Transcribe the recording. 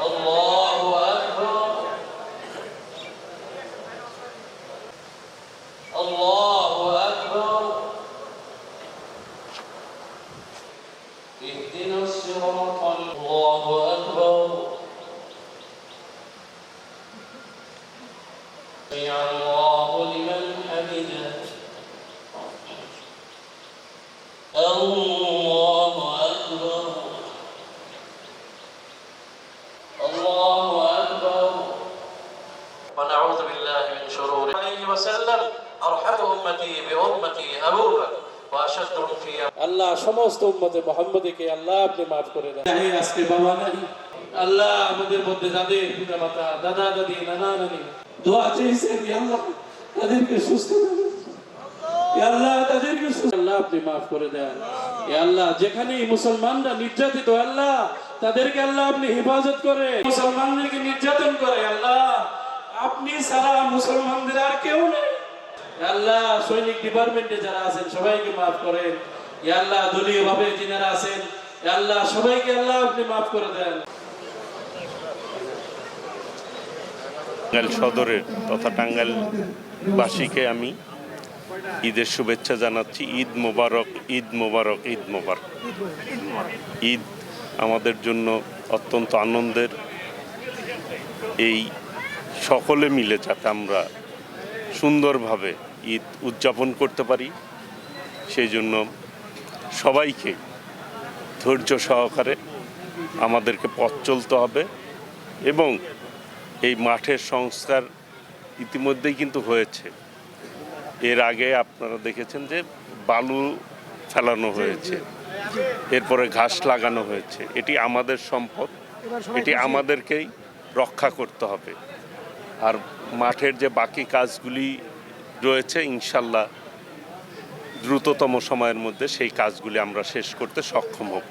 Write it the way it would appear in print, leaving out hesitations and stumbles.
الله أكبر الله أكبر اهدنا الصراط الله أكبر سمع الله لمن حمده الله أكبر الله أكبر ونعوذ بالله من شرور عليه وسلم أرحم أمتي بأمتي أبو بكر وأشدهم في আল্লাহ সমস্ত উম্মতে মুহাম্মদীকে আল্লাহ আপনি maaf করে দেন। আজকে বাবা নাই আল্লাহ আমাদের মধ্যে যাদের পিতামাতা দাদা দাদি নানা নানি দোয়া চেয়েছেন আল্লাহ তাদেরকে সুস্থ করুন আল্লাহ তাদেরকে আল্লাহ আপনি maaf করে দেন আল্লাহ যেখানেই মুসলমানরা নির্যাতিত আল্লাহ তাদেরকে আল্লাহ আপনি হেফাজত করে মুসলমানদেরকে নির্যাতন করে আল্লাহ আপনি সারা মুসলমানদের আর কেউ নেই আল্লাহ সৈনিক ডিপার্টমেন্টে যারা আছেন সবাইকে maaf করেন আল্লাহ দলীয় ভাবে যিনারা আছেন আল্লাহ সবাইকে আল্লাহ আপনি maaf করে দেন। টাঙ্গাইল সদরের তথা টাঙ্গাইলবাসীকে আমি ঈদের শুভেচ্ছা জানাচ্ছি। ঈদ মোবারক ঈদ মোবারক ঈদ মোবারক। ঈদ আমাদের জন্য অত্যন্ত আনন্দের। এই সকলে মিলে যাতে আমরা সুন্দরভাবে ঈদ উদযাপন করতে পারি সেই জন্য সবাইকে ধৈর্য সহকারে আমাদেরকে পথ চলতে হবে এবং এই মাঠের সংস্কার ইতিমধ্যেই কিন্তু হয়েছে। এর আগে আপনারা দেখেছেন যে বালু ফেলানো হয়েছে, এরপরে ঘাস লাগানো হয়েছে। এটি আমাদের সম্পদ, এটি আমাদেরকেই রক্ষা করতে হবে। আর মাঠের যে বাকি কাজগুলি রয়েছে ইনশাল্লাহ দ্রুততম সময়ের মধ্যে সেই কাজগুলি আমরা শেষ করতে সক্ষম হব।